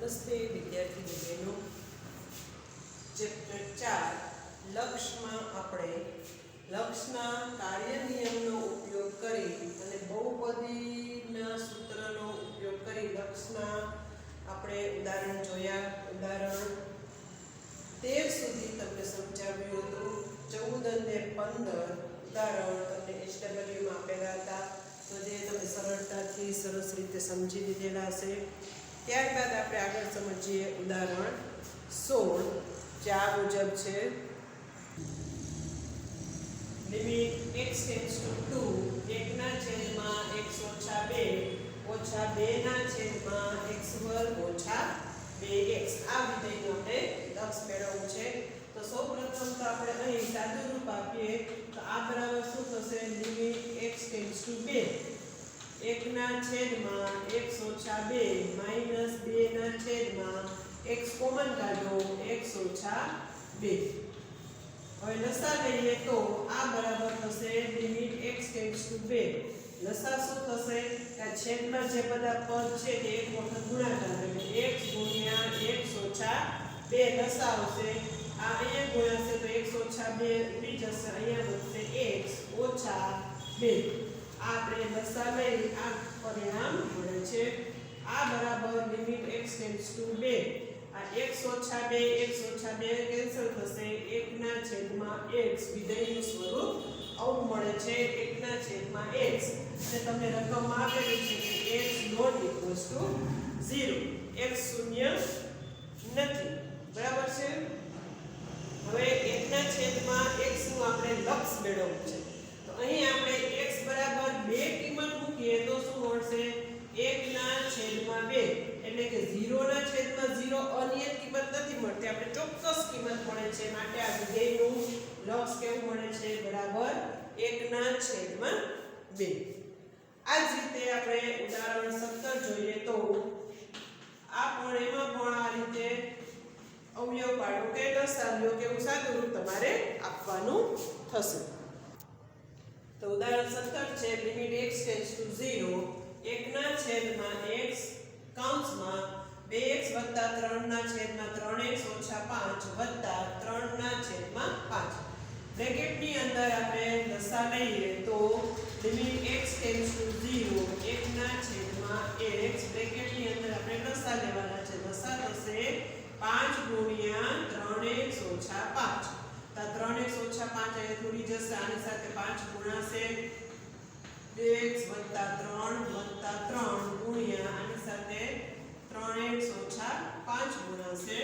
નમસ્તે વિદ્યાર્થી બહેનો. ચેપ્ટર 4 લક્ષમાં આપણે લક્ષના કાર્ય નિયમનો ઉપયોગ કરી અને બહુપદીના સૂત્રનો ઉપયોગ કરી લક્ષના આપણે ઉદાહરણ જોયા. ઉદાહરણ 13 સુધી તમને સમજાવ્યું હતું. 14 અને 15 ઉદાહરણ તમને HW માં આપેલા હતા, તો જે તમે સરળતાથી સરસ રીતે સમજી લીધેલા હશે. ત્યારબાદ આપણે આગળ સમજીએ ઉદાહરણ 16, જે આ મુજબ છે. લિમિટ x ટેન્ડ્સ ટુ 2 1 ના છેદમાં x ઓછા 2 ઓછા 2 ના છેદમાં x વર્ગ ઓછા 2x. આ વિધેયનો આપણે લક્ષ મેળવવું છે. તો સૌપ્રથમ તો આપણે અહીં સાદું રૂપ આપીએ તો આ બરાબર શું થશે? લિમિટ x ટેન્ડ્સ ટુ 2 1 ના છેદમાં x ઓછા 2 માઈનસ 2 ના છેદમાં x કોમન કાઢો x ઓછા 2. હવે લસા લઈએ તો આ બરાબર થશે લિમિટ x ટેન્ડ્સ ટુ 2. લસા શું થશે? કે છેદમાં જે બધા પદ છે તે એક વખત ગુણાકાર એટલે x ગુણ્યા x ઓછા 2 લસા આવશે. આ અહીંયા ગુણાશે તો x ઓછા 2 ઉડી જશે, અહીંયા વધશે x ઓછા 2. આપણે લસા લઈ આ પરિણામ મળે છે. આ બરાબર લિમિટ x ટેન્ડ્સ ટુ 2. આ x ઓછા 2 x ઓછા 2 કેન્સલ થશે. 1 ના છેદમાં x વિધેયનું સ્વરૂપ આવું મળે છે, 1 ના છેદમાં x. અને તમને રકમ આપેલી છે કે x not equals to 0. x શૂન્ય નથી, બરાબર છે. હવે 1 ના છેદમાં x નું આપણે લક્ષ મેળવવું છે. તો અહીં આપણે x બરાબર 2 કિંમત મૂકીએ તો શું મળશે? 1 ના છેદમાં 2 એટલે કે 0 ના છેદમાં 0 અનિયત કિંમત નથી મળતી, આપણે ચોક્કસ કિંમત મળે છે. માટે આ વિધેયનું લક્ષ કેવું મળે છે? બરાબર 1 ના છેદમાં 2. આ જ રીતે આપણે ઉદાહરણ 17 જોઈએ તો આ પણ એમાં પણ આ રીતે અવયવ પાડો કે દર્શાવ્યો કે સાદું રૂપ તમારે આપવાનું થશે. તો ઉદાહરણ 17 છે. લિમિટ x ટેન્ડ્સ ટુ 0 1 ના છેદમાં x કૌંસમાં 2x વત્તા 3 ના છેદમાં 3x ઓછા 5 વત્તા 3 ના છેદમાં 5. બ્રેકેટની અંદર આપણે લસા લઈએ તો લિમિટ x ટેન્ડ્સ ટુ 0 1 ના છેદમાં x બ્રેકેટની અંદર આપણે લસા લેવાના છે. લસા થશે 5 ગુણ્યા 3x ઓછા 5. તો 3x ઓછા 5 અહીંયા થોડી જશે, આની સાથે 5 ગુણાશે. 2x વત્તા 3 વત્તા 3 ગુણ્યા આની સાથે 3x ઓછા 5 ગુણાશે.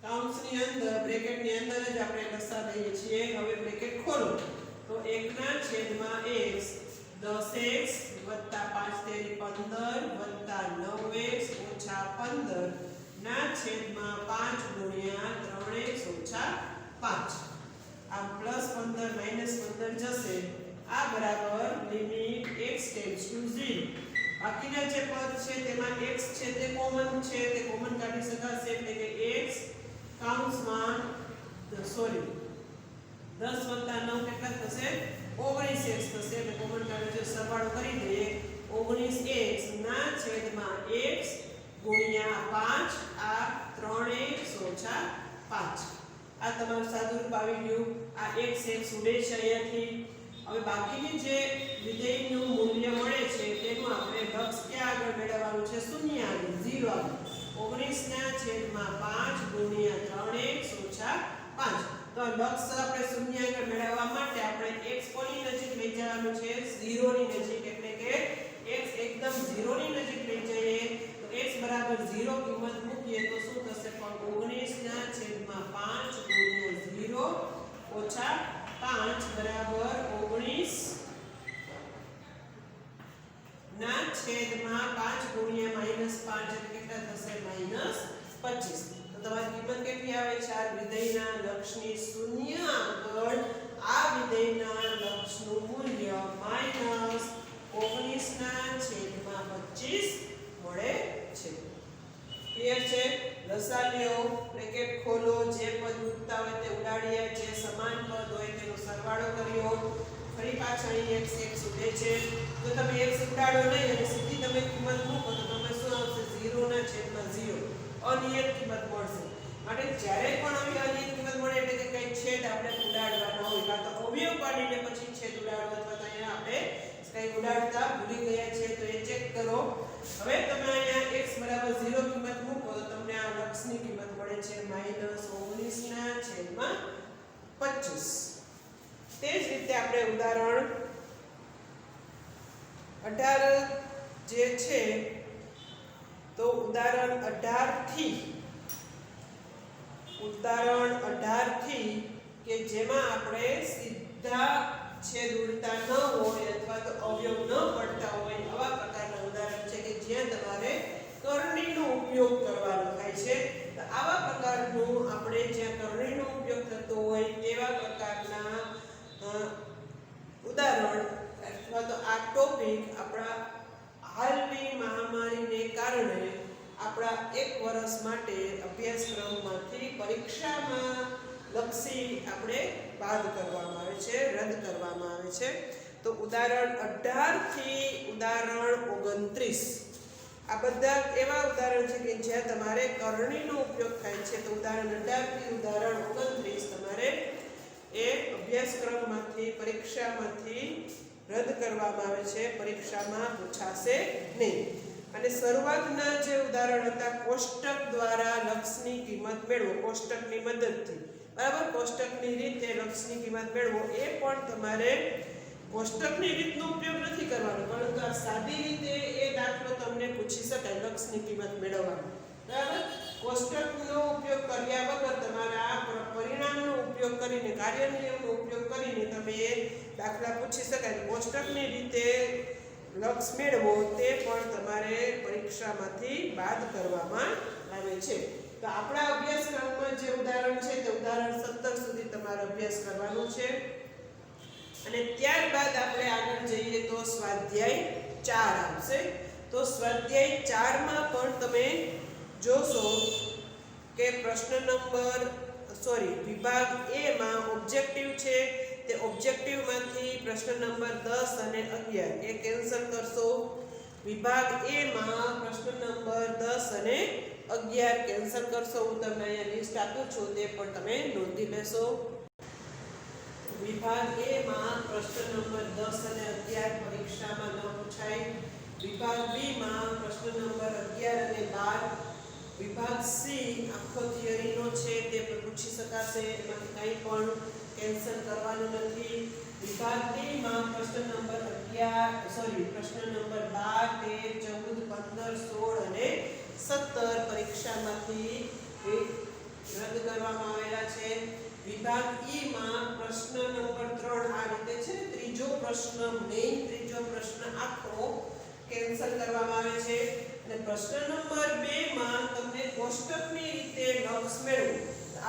કૌંસની અંદર બ્રેકેટની અંદર જ આપણે લસા લઈએ છીએ. હવે બ્રેકેટ ખોલો તો 1 ના છેદમાં x 10x વત્તા 5 તેરી 15 વત્તા 9x ઓછા 15 ના છેદમાં 5 ગુણ્યા 3x ઓછા 5. આમ પ્લસ 15 માઈનસ 15 જશે. આ બરાબર લિમિટ x ટેન્ડ્સ ટુ 0. બાકીના જે પદ છે તેમાં x છે તે કોમન છે, તે કોમન કાઢી શકાશે એટલે કે x કૌંસમાં 10 વત્તા 9 કેટલા થશે? 19x થશે. એટલે કોમન કાઢી સરવાળો કરી દઈએ. 19x ના છેદમાં x ગુણ્યા 5 આ 3x ઓછા 5. આ તમારું સાદું રૂપ આવી ગયું. આ x ઉડે છે અહીંયાથી. હવે બાકીની જે વિધેયનું મૂલ્ય મળે છે તેનું આપણે લક્ષ ક્યાં આગળ મેળવવાનું છે? શૂન્ય આગળ, 0 આગળ. 19 ના છેદમાં 5 ગુણ્યા 3x ઓછા 5. તો લક્ષ આપણે શૂન્ય આગળ મેળવવા માટે આપણે x કોની નજીક લઈ જવાનું છે? 0 ની નજીક. એટલે કે x એકદમ 0 ની નજીક લઈ જઈએ તો x બરાબર 0 કિંમત મૂકીએ તો શું થશે? પણ 19 ના છેદમાં 5 ગુણ્યા 0 ઓછા 5 બરાબર 19 ના છેદમાં 5 ગુણ્યા માઈનસ 5 એટલે કેટલા થશે? માઈનસ 25. તો તમારી કિંમત કેટલી આવે છે? આ વિધેયના લક્ષની શૂન્ય આગળ આ વિધેયના લક્ષનું મૂલ્ય માઈનસ 19 ના છેદમાં 25 મળે છે. ક્લિયર છે? લસા લ્યો, બ્રેકેટ ખોલો, જે પદ મૂકતા હોય તે ઉડાડ્યા, જે સમાન પદ હોય તેનો સરવાળો કર્યો. ફરી પાછળ x ઉડે છે. જો તમે x ઉડાડો નહીં અને સીધી તમે કિંમત મૂકો તો તમે શું આવશે? 0 ના અનિયત કિંમત મળશે. માટે જ્યારે પણ આવી અનિયત કિંમત મળે એટલે કે કઈ છેદ આપણે ઉડાડવાનો હોય કાં તો અવયવ પાડીને પછી છેદ ઉડાડવો અથવા તો અહીંયા આપણે કઈ ઉડાડતા ભૂલી ગયા છે તો એ ચેક કરો. હવે તમે અહીંયા x 0 કિંમત મૂકો તો તમને આ લક્ષની કિંમત મળે છે -19/25. તે જ રીતે આપણે ઉદાહરણ 18 જે છે તો ઉદાહરણ 18 થી કે જેમાં આપણે સીધા છેદ ઉડતા ન હોય અથવા તો અવયવ ન પડતા હોય આવા પ્રકારના ઉદાહરણ છે કે જ્યાં તમારે કરણીનો ઉપયોગ કરવાનો થાય છે. તો આવા પ્રકારનું આપણે જ્યાં કરણીનો ઉપયોગ થતો હોય તેવા પ્રકારના ઉદાહરણ અથવા તો આ ટોપિક આપણા હાલની મહામારીને કારણે આપણા એક વર્ષ માટે અભ્યાસક્રમમાંથી પરીક્ષામાં લક્ષી આપણે બાદ કરવામાં આવે છે, રદ કરવામાં આવે છે. તો ઉદાહરણ 18 થી ઉદાહરણ 29 આ બધા એવા ઉદાહરણ છે કે જ્યાં તમારે કરણીનો ઉપયોગ થાય છે. તો ઉદાહરણ 18 થી ઉદાહરણ 29 તમારે એ અભ્યાસક્રમમાંથી પરીક્ષામાંથી રદ કરવામાં આવે છે, પરીક્ષામાં પૂછાશે નહીં. અને શરૂઆતના જે ઉદાહરણ હતા કોષ્ટક દ્વારા લક્ષની કિંમત મેળવો, કોષ્ટકની મદદથી, બરાબર, કોષ્ટકની રીતે લક્ષની કિંમત મેળવો, એ પણ તમારે કોષ્ટકની રીતનો ઉપયોગ નથી કરવાનો પરંતુ આ સાદી રીતે એ દાખલો તમને પૂછી શકાય લક્ષની કિંમત મેળવવાનો, બરાબર. કોષ્ટકનો ઉપયોગ કર્યા વગર તમારે આ પરિણામનો ઉપયોગ કરીને, કાર્ય નિયમનો ઉપયોગ કરીને તમે એ દાખલા પૂછી શકાય. કોષ્ટકની રીતે લક્ષ મેળવો તે પણ તમારે પરીક્ષામાંથી બાદ કરવામાં આવે છે. તો આપણા અભ્યાસક્રમમાં જે ઉદાહરણ છે તે ઉદાહરણ 17 સુધી તમારે અભ્યાસ કરવાનો છે. અને ત્યારબાદ આપણે આગળ જઈએ તો સ્વાધ્યાય 4 આવશે. તો સ્વાધ્યાય 4 માં પણ તમે જોશો કે પ્રશ્ન નંબર વિભાગ A માં ઓબ્જેક્ટિવ છે. તે ઓબ્જેક્ટિવ માંથી પ્રશ્ન નંબર 10 અને 11 એ કેન્સલ કરશો. વિભાગ A માં પ્રશ્ન નંબર 10 અને 11 કેન્સલ કરશો. હું તમને અહીંયા લિસ્ટ આપું છું તે પણ તમે નોંધી લેશો. વિભાગ A માં પ્રશ્ન નંબર 10 અને 11 પરીક્ષામાં ન પૂછાય. વિભાગ B માં પ્રશ્ન નંબર 11 અને 12. વિભાગ C આખો થિયરીનો છે તે પૂછી શકાશે, એમાંથી કંઈ પણ કેન્સલ કરવાનું નથી. વિભાગ D માં પ્રશ્ન નંબર 12, 13, 14, 15, 16 અને 17 પરીક્ષામાંથી રદ કરવામાં આવેલા છે. વિભાગ E માં પ્રશ્ન નંબર 3 આ રીતે છે. ત્રીજો પ્રશ્ન આખો કેન્સલ કરવામાં આવે છે. અને પ્રશ્ન નંબર 2 માં તમને કોષ્ટકની રીતે લક્ષ મેળવો.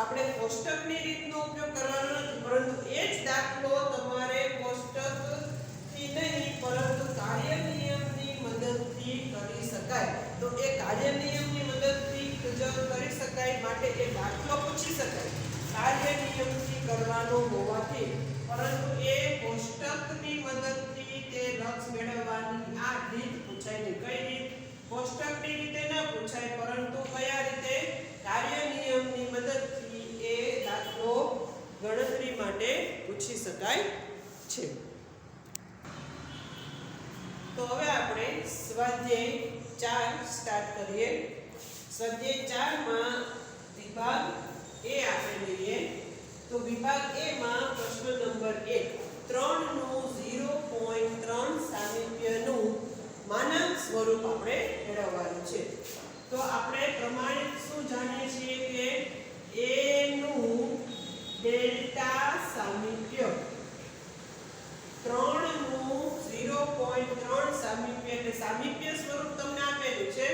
આપણે કોષ્ટકની રીતનો ઉપયોગ કરવાનો નથી પરંતુ એ જ દાખલો તમારે કોષ્ટકથી નહીં પરંતુ કાર્ય નિયમની મદદથી કરી શકાય. તો એ કાર્ય નિયમની મદદથી કરી શકાય માટે એ દાખલો પૂછી શકાય કાર્ય નિયમથી કરવાનો હોવાથી, પરંતુ એ કોષ્ટકની મદદથી તે લક્ષ મેળવવાની આ રીત પૂછાય નહીં. કઈ રીત? કોષ્ટકની રીતે ન પૂછાય પરંતુ કયા રીતે? કાર્ય નિયમની મદદથી એ દાખલો ગણતરી માટે પૂછી શકાય છે. તો હવે આપણે સ્વાધ્યાય 4 સ્ટાર્ટ કરીએ. સ્વાધ્યાય 4 માં વિભાગ A આપણે લઈએ. તો વિભાગ A માં પ્રશ્ન નંબર 1 3 નું 0.3 સામીપ્યનું માનાંક સ્વરૂપ આપણે મેળવવાનું છે. તો આપણે પ્રમાણિત શું જાણીએ છીએ કે A નું ડેલ્ટા સામીપ્ય, 3 નું 0.3 સામીપ્ય એટલે સામીપ્ય સ્વરૂપ તમને આપેલું છે.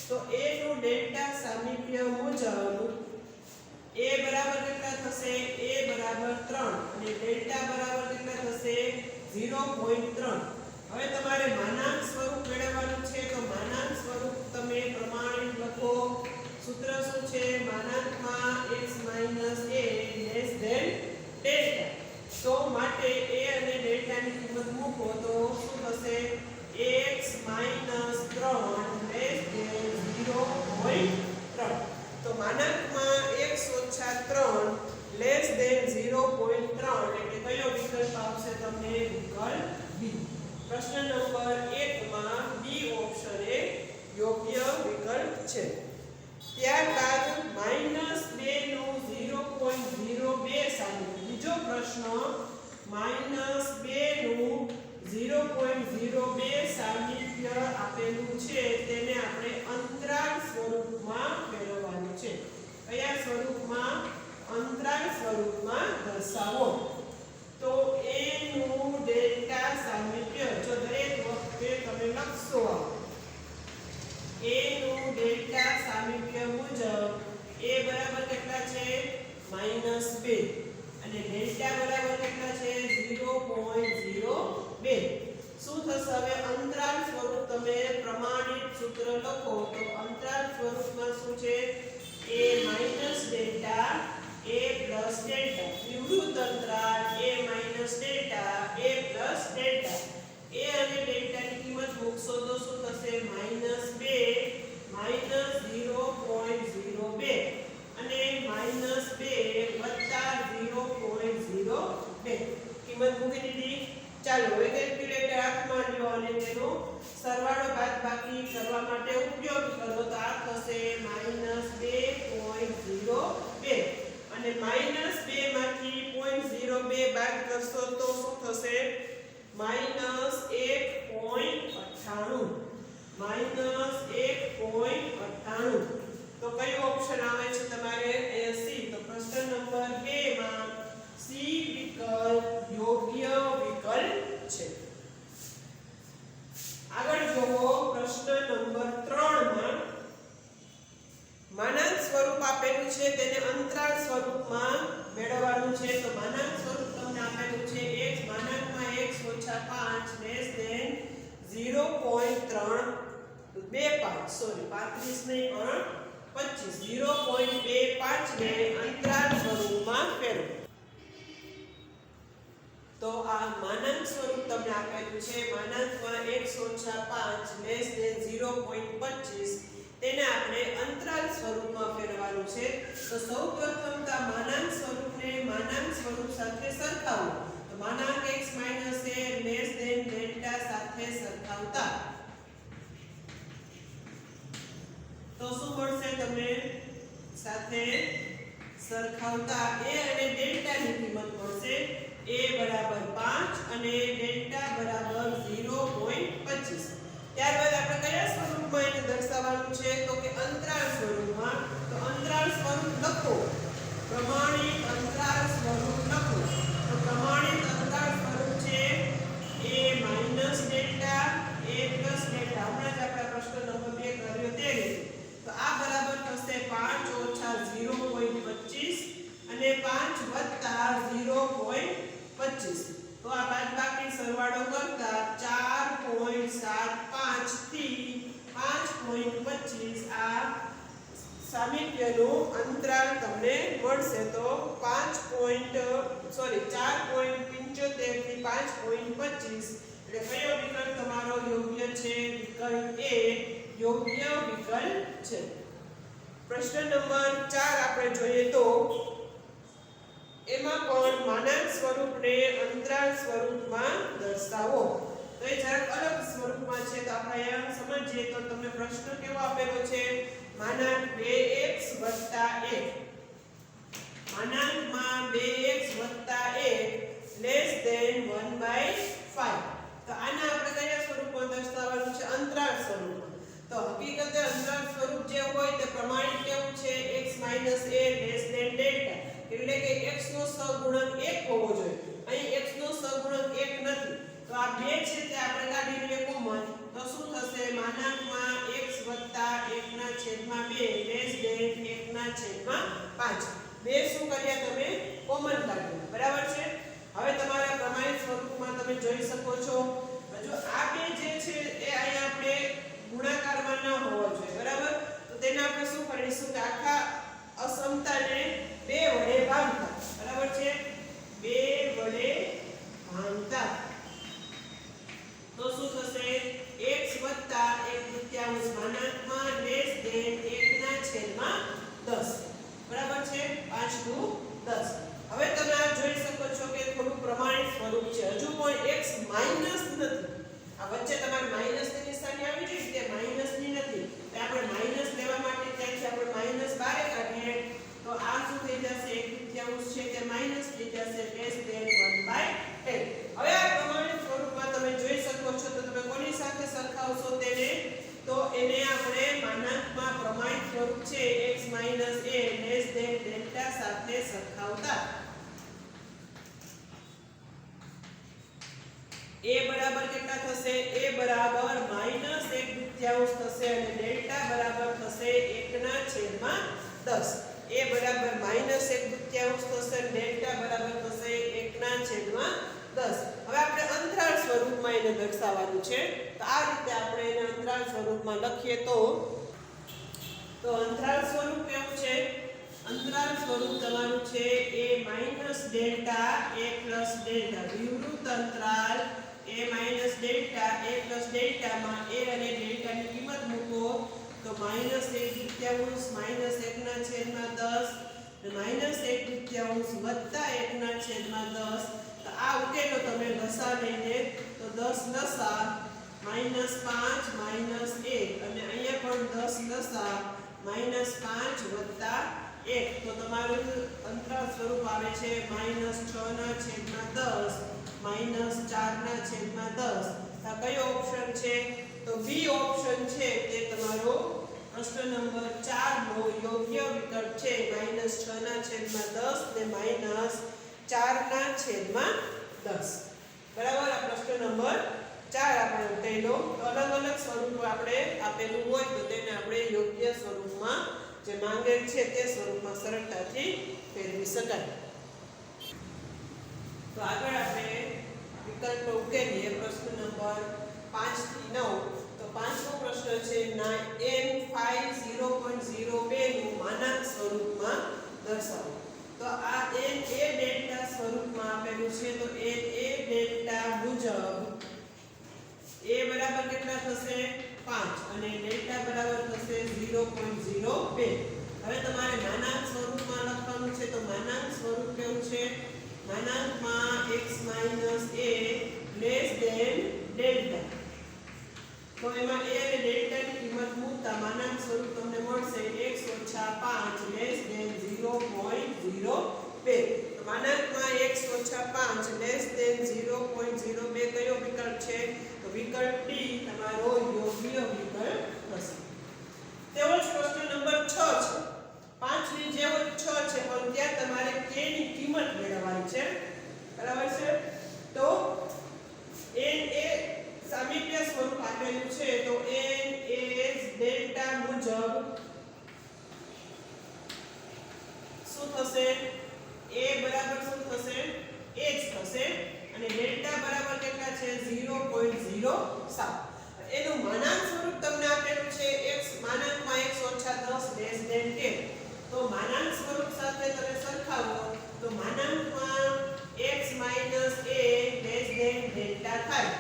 તો A નું ડેલ્ટા સામીપ્ય મુજબ A બરાબર કેટલા થશે? A બરાબર 3 અને ડેલ્ટા બરાબર કેટલા થશે? 0.3. હવે તમારે માનાંક સ્વરૂપ મેળવવાનું છે. તો માનાંક સ્વરૂપ તમે પ્રમાણિત લખો. સૂત્ર શું છે? માનાંકમાં x - a less than delta. તો માટે a અને ડેલ્ટા ની કિંમત મૂકો તો શું થશે? x - 3 less than 0.3. તમને વિકલ્પ બી. પ્રશ્ન નંબર 1 માં બી ઓપ્શન એ યોગ્ય વિકલ્પ છે. ત્યારબાદ -2 નું 0.02 સામે બીજો પ્રશ્ન -2 નું 0.02 સામીપ્ય આપેલું છે તેને આપણે અંતરાલ સ્વરૂપમાં ફેરવવાનું છે. કયા સ્વરૂપમાં? અંતરાલ સ્વરૂપમાં દર્શાવો. તો a નું ડેલ્ટા સામીપ્ય જો દરેક વખતે તમે લખશો a નું ડેલ્ટા સામીપ્ય મુજબ a બરાબર કેટલા છે? -2 અને ડેલ્ટા બરાબર કેટલા છે? 0.02. શું થશે? હવે અંતરાલ સ્વરૂપ તમે પ્રમાણિત સૂત્ર લખો તો અંતરાલ સ્વરૂપમાં શું છે? a - delta a plus delta. નિવૃત્ત અંતરાલ a minus delta a plus delta. a અને ડેલ્ટા ની કિંમત મૂકશો તો શું થશે? -2 -0.02 અને -2 વત્તા 0.02 કિંમત મૂકી દીધી. ચાલો હવે કેલ્ક્યુલેટર હાથમાં લ્યો અને તેનો સરવાળો બાદબાકી કરવા માટે ઉપયોગ કરો તો આ થશે -2.02 અને -2 માંથી 0.02 બાદ કરશો તો શું થશે? -1.98. -1.98. તો કયો ઓપ્શન આવે છે તમારે? અહીંયા સી. તો પ્રશ્ન નંબર 2 માં સી વિકલ્પ યોગ્ય વિકલ્પ છે. આગળ જોવો પ્રશ્ન નંબર 3 માં માનાંક સ્વરૂપ આપેલું છે તેને અંતરાલ સ્વરૂપમાં મેળવવાનું છે. તો માનાંક સ્વરૂપ તમને આપેલું છે x માનાંકમાં x - 5 લેસ ધેન 0.325 સોરી 35 નહીં પણ 25 0.25 ને અંતરાલ સ્વરૂપમાં ફેરવો. તો આ માનાંક સ્વરૂપ તમને આપેલું છે માનાંકમાં x - 5 લેસ ધેન 0.25 તેને આપણે અંતરાલ સ્વરૂપમાં ફેરવવાનું છે. તો સૌપ્રથમ તો માનાંક સ્વરૂપને માનાંક સ્વરૂપ સાથે સરખાવો. તો માનાંક x - a less than delta સાથે સરખાવતા તો શું મળશે તમને? સાથે સરખાવતા a અને ડેલ્ટા ની કિંમત મળશે. a બરાબર 5 અને ડેલ્ટા બરાબર 0.25. ત્યારબાદ આપણે કયા સ્વરૂપમાં એને દર્શાવવાનું છે? તો કે અંતરાલ સ્વરૂપમાં. તો અંતરાલ સ્વરૂપ લખો. પ્રમાણિત અંતરાલ સ્વરૂપ લખો. તો પ્રમાણિત અંતરાલ સ્વરૂપ છે a minus delta a plus delta. હમણાં જ આપણે પ્રશ્ન નંબર 2 કર્યો તે રીતે. તો આ બરાબર થશે 5 ઓછા 0.25 અને 5 વત્તા 0.25. તો આ બાદબાકી સરવાળો કરતા 4.75 થી 5.25 આ સામીપ્યનું અંતરાલ તમને મળશે. તો 4.75 થી 5.25 એટલે કયો વિકલ્પ તમારો યોગ્ય છે? વિકલ્પ એ યોગ્ય વિકલ્પ છે. પ્રશ્ન નંબર 4 આપણે જોઈએ તો એમાં પણ માનાંક સ્વરૂપને અંતરાલ સ્વરૂપમાં દર્શાવો. તો એ જરાક અલગ સ્વરૂપમાં છે. તો આપણે અહીંયા સમજીએ તો તમને પ્રશ્ન કેવો આપેલો છે? માનાંક 2x + 1 માનાંકમાં 2x + 1 લેસ ધેન 1/5. તો આના આપણે કયા સ્વરૂપમાં દર્શાવવાનું છે? અંતરાલ સ્વરૂપમાં. તો હકીકતે અંતરાલ સ્વરૂપ જે હોય તે પ્રમાણિત કેવું છે? x - a less than delta. એટલે કે x નો સહગુણક 1 હોવો જોઈએ. અહીં x નો સહગુણક 1 નથી. તો આ 2 છે તે આપણે કાઢી લઈએ કોમન. તો શું થશે? માનાંકમાં x + 1/2 લેસ ધેન 1/5. 2 શું કર્યા તમે? કોમન કાઢ્યા. બરાબર છે. હવે તમારા પ્રમાણિત સ્વરૂપમાં તમે જોઈ શકો છો. હજુ આ 2 જે છે એ અહીં આપણે ગુણાકારમાં ન હોવો જોઈએ. બરાબર. તો તેને આપણે શું કરીશું કે આખા અસમતાને 2 વડે ભાગતા. બરાબર છે. 2 વડે ભાગતા તો શું થશે? x + 1/3 માનાંકમાં લેસ ધેન 1/10. બરાબર છે. 5 × 10. હવે તમે આ જોઈ શકો છો કે થોડું પ્રમાણિત સ્વરૂપ છે. હજુ પણ સ્વરૂપ છે x - a less than delta સાથે સરખાવતા a બરાબર કેટલા થશે? a બરાબર -1/2 થશે અને ડેલ્ટા બરાબર થશે 1/10. a બરાબર -1/2 થશે અને ડેલ્ટા બરાબર થશે 1/10. હવે આપણે અંતરાલ સ્વરૂપમાં એને દર્શાવવાનું છે. તો આ રીતે આપણે એને અંતરાલ સ્વરૂપમાં લખીએ તો અંતરાલ સ્વરૂપ કેવું છે? અંતરાલ સ્વરૂપ તમારું છે a - ડેલ્ટા a + ડેલ્ટા. વિવૃત અંતરાલ a - ડેલ્ટા a + ડેલ્ટા માં a અને ડેલ્ટા ની કિંમત મૂકો તો -1/2 -1/10 વત્તા 1/10. તો આ ઉકેલો તમે લસા લઈને તો 10 લસા -5 -1 અને અહીંયા પણ 10 લસા -5 વત્તા 1. તો તમારું અંતરાલ સ્વરૂપ આવે છે -6/10 -4/10. આ કયો ઓપ્શન છે? તો બી ઓપ્શન છે તે તમારો પ્રશ્ન નંબર 4 નો યોગ્ય વિકલ્પ છે. -6/10 ને -4/10. બરાબર. આ પ્રશ્ન નંબર 4 આપણે ઉકેલો. અલગ અલગ સ્વરૂપ આપણે આપેલું હોય તો તેને આપણે યોગ્ય સ્વરૂપમાં જે માંગેલ છે તે સ્વરૂપમાં સરળતાથી ફેરવી શકાય. તો આગળ આપણે વિકલ્પ ઉકેલીએ. પ્રશ્ન નંબર 5 થી 9. તો પાંચમો પ્રશ્ન છે n5 0.02 નું માનાંક સ્વરૂપમાં દર્શાવો. તો આ n એ ડેલ્ટા સ્વરૂપમાં આપેલું છે. તો n એ ડેલ્ટા મુજબ a બરાબર કેટલા થશે? 5 અને ડેલ્ટા બરાબર થશે 0.02. હવે તમારે માનાંક સ્વરૂપમાં લખવાનું છે. તો માનાંક સ્વરૂપ કેવું છે? માનાંકમાં x - a less than delta. તો એમાં a અને ડેલ્ટા ની કિંમત મૂકતા માનાંક સ્વરૂપ તમને મળશે x - 5 લેસ ધેન 0.02. તો માનાંકમાં x - 5 લેસ ધેન 0.02 કયો વિકલ્પ છે? તો વિકલ્પ ડી તમારો યોગ્ય વિકલ્પ થશે. તેવો જ પ્રશ્ન નંબર 6 છે. 5 ની જેવો 6 છે પણ ત્યાં તમારે k ની કિંમત મેળવવાની છે. બરાબર છે. તો n એ સામીપ્ય સ્વરૂપ આપેલું છે. તો n એ ડેલ્ટા મુજબ શું થશે? a બરાબર શું થશે? h થશે અને ડેલ્ટા બરાબર કેટલા છે? 0.07. એનું માનાંક સ્વરૂપ તમને આપેલું છે x માનાંકમાં x - 10 લેસ ધેન 10. તો માનાંક સ્વરૂપ સાથે તમે સરખાવો તો માનાંકમાં x - a less than delta થાય.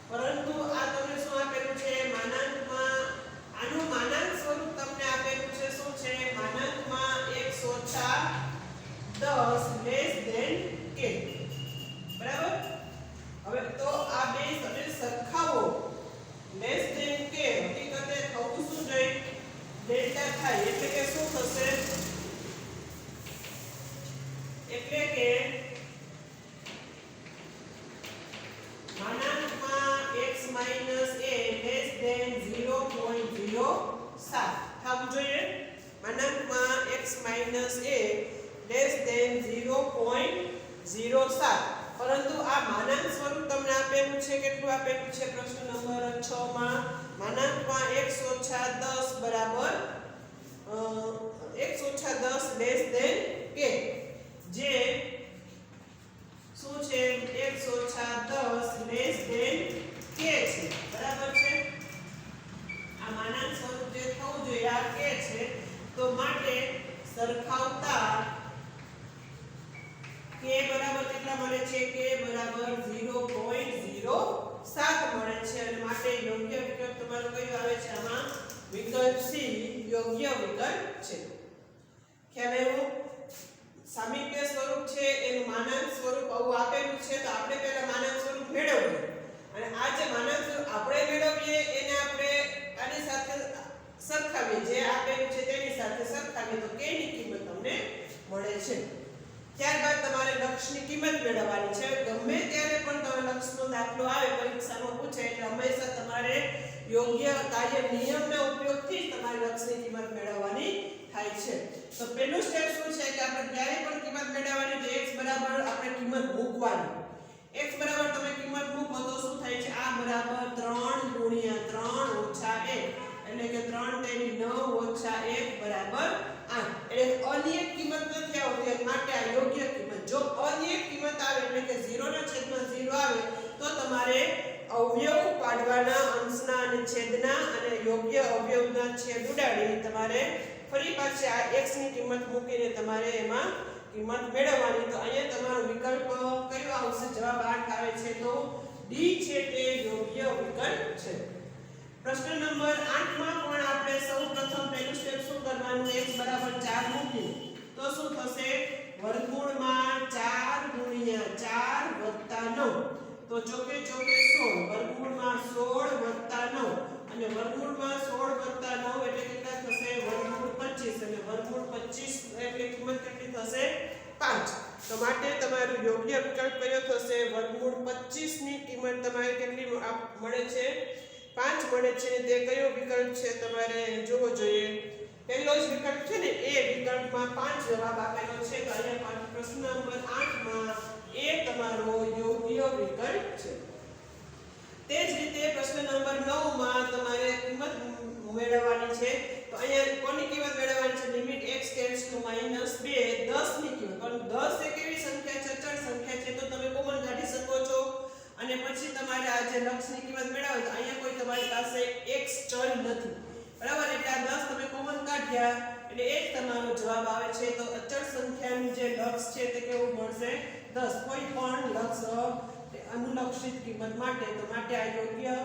પરંતુ આ તમને શું આપેલું છે? માનાંકમાં આનું માનાંક સ્વરૂપ તમને આપેલું છે શું છે? માનાંકમાં x - 10 લેસ ધેન 10. બરાબર. હવે તો આ બે તમે સરખાવો. લેસ ધેન k હકીકતે થવું શું જોઈએ? ડેલ્ટા થાય. એટલે કે શું થશે? એટલે કે માનાંકમાં x - a લેસ ધેન 0.07 થવું જોઈએ. માનાંકમાં x - a લેસ ધેન 0.07. પરંતુ આ માનાંક સ્વરૂપ તમને આપેલું છે. કેટલું આપેલું છે? પ્રશ્ન નંબર 6 માં માનાંકમાં x - 10 બરાબર x - 10 લેસ ધેન k. જે શું છે? x - 10 લેસ ધેન k છે. બરાબર છે. આ માનાંક સ્વરૂપ જે થવું જોઈએ આ k છે. તો માટે સરખાવતા k બરાબર કેટલા મળે છે? k બરાબર 0.07 મળે છે અને માટે યોગ્ય વિકલ્પ તમારો કયો આવે છે? આમાં વિકલ્પ સી યોગ્ય વિકલ્પ છે. ખ્યાલ આવ્યો? સામીપ્ય સ્વરૂપ છે એનું માનાંક સ્વરૂપ આવું આપેલું છે. તો આપણે પહેલા માનાંક સ્વરૂપ મેળવવું અને આ જે માનાંક સ્વરૂપ આપણે મેળવીએ એને આપણે આની સાથે સરખાવીએ. જે આપેલું છે તેની સાથે સરખાવીએ તો k ની કિંમત તમને મળે છે. ત્યારબાદ તમારે લક્ષની કિંમત મેળવવાની છે. ગમે ત્યારે પણ તમે લક્ષનો દાખલો આવે પરીક્ષામાં પૂછે એટલે હંમેશા તમારે યોગ્ય કાર્ય નિયમના ઉપયોગથી તમારે લક્ષની કિંમત મેળવવાની તો પહેલું સ્ટેપ શું છે કે આપણે ક્યારે પણ કિંમત મેળવવાની તો x બરાબર આપણે કિંમત મૂકવાની x બરાબર તમે કિંમત મૂકો તો શું થાય છે આ બરાબર 3 ગુણ્યા 3 ઓછા 1 એટલે કે 3 તેની 9 ઓછા 1 બરાબર 8 એટલે અનિયત કિંમત નથી આવતી માટે આ યોગ્ય કિંમત જો અનિયત કિંમત આવે એટલે કે 0 ના છેદમાં 0 આવે તો તમારે અવયવ પાડવાના અંશના અને છેદના અને યોગ્ય અવયવના છેદ ઉડાડી તમારે ફરી પાછી આ x ની કિંમત મૂકીને તમારે એમાં કિંમત મેળવવાની તો અહીંયા તમારો વિકલ્પ કયો આવશે જવાબ 8 આવે છે તો D છે તે યોગ્ય વિકલ્પ છે પ્રશ્ન નંબર 8 માં પણ આપણે સૌપ્રથમ પહેલું સ્ટેપ શું કરવાનું x બરાબર 4 મૂકી તો શું થશે વર્ગમૂળમાં 4 ગુણ્યા 4 9 તો ચોકે ચોકે 16 વર્ગમૂળમાં 16 9 અને વર્ગમૂળમાં 16 9 એટલે કેટલા થશે વર્ગમૂળ 25 અને વર્ગમૂળ 25 એટલે કિંમત કેટલી થશે 5 તો માટે તમારું યોગ્ય વિકલ્પ કયો થશે વર્ગમૂળ 25 ની કિંમત તમારે કેટલી મળે છે 5 મળે છે તે કયો વિકલ્પ છે તમારે જોવો જોઈએ પહેલો જ વિકલ્પ છે ને એ વિકલ્પમાં 5 જવાબ આપેલો છે તો અહીંયા પ્રશ્ન નંબર 8 માં એ તમારો યોગ્ય વિકલ્પ છે તે જ રીતે પ્રશ્ન નંબર 9 માં તમારે કિંમત મેળવવાની છે તો અહીંયા કોની કિંમત મેળવવાની છે લિમિટ x ટેન્ડ્સ ટુ -2 10 ની કિંમત પણ 10 એક એવી સંખ્યા છે અચળ સંખ્યા છે તો તમે કોમન કાઢી શકો છો અને પછી તમારે આ જે લક્ષની કિંમત મેળવવી તો અહીંયા કોઈ તમારી પાસે x ચલ નથી બરાબર એટલે આ 10 તમે કોમન કાઢ્યા એટલે એ જ તમારો જવાબ આવે છે તો અચળ સંખ્યાનું જે લક્ષ છે તે કેવું મળશે 10 કોઈ પણ લક્ષ અનુલક્ષિત કિંમત માટે તો માટે આ યોગ્ય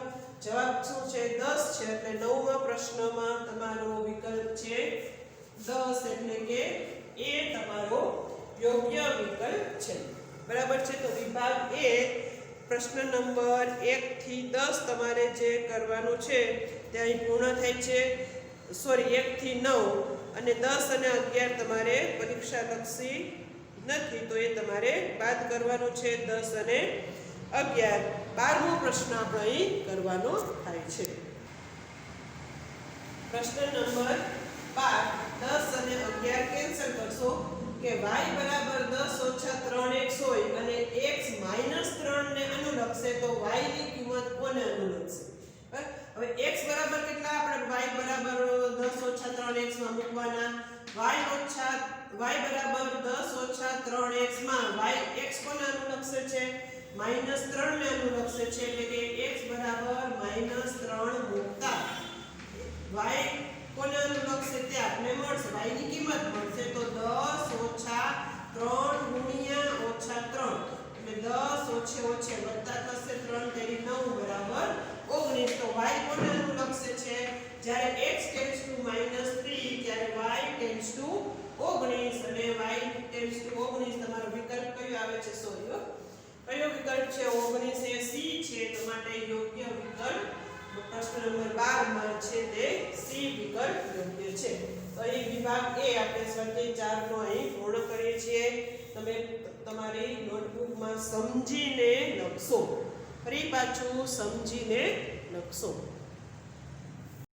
જવાબ શું છે 10 છે એટલે 9મા પ્રશ્નમાં તમારો વિકલ્પ છે 10 એટલે કે એ તમારો યોગ્ય વિકલ્પ છે બરાબર છે તો વિભાગ A પ્રશ્ન નંબર 1 થી 10 તમારે જે કરવાનું છે તે અહીં પૂર્ણ થાય છે સોરી 1 થી 9 અને 10 અને 11 તમારે પરીક્ષા લક્ષી નથી તો એ તમારે બાદ કરવાનો છે 10 અને 11 12મો પ્રશ્ન આપણે અહીં કરવાનો થાય છે પ્રશ્ન નંબર 12 10 અને 11 કેન્સલ કરશો કે y બરાબર 10 - 3x હોય અને x -3 ને અનુલક્ષે તો y ની કિંમત કોને અનુલક્ષે હવે x બરાબર કેટલા આપણે y બરાબર 10 - 3x માં મૂકવાના y બરાબર 10 - 3x માં y x કોને અનુલક્ષે છે -3 ને અનુલક્ષે છે એટલે કે x બરાબર -3 મૂકતા y કોને અનુલક્ષે તે આપણે મળશે y ની કિંમત મળશે તો 10 - 3 ગુણ્યા -3 એટલે 10 ઓછે ઓછે વત્તા થશે 3 તેરી 9 બરાબર 19 તો y કોને અનુલક્ષે છે જ્યારે x ટેન્ડ્સ ટુ -3 ત્યારે y ટેન્ડ્સ ટુ 19 અને y ટેન્ડ્સ ટુ 19 તમારો વિકલ્પ કયો આવે છે સોરી કયો વિકલ્પ છે 19 એ C છે તો માટે યોગ્ય વિકલ્પ પ્રશ્ન નંબર 12 માં છે તે C વિકલ્પ યોગ્ય છે તો અહીં વિભાગ A આપણે સ્વાધ્યાય 4 નો અહીં પૂર્ણ કરીએ છીએ તમે તમારી નોટબુકમાં સમજીને લખશો ફરી પાછું સમજીને લખશો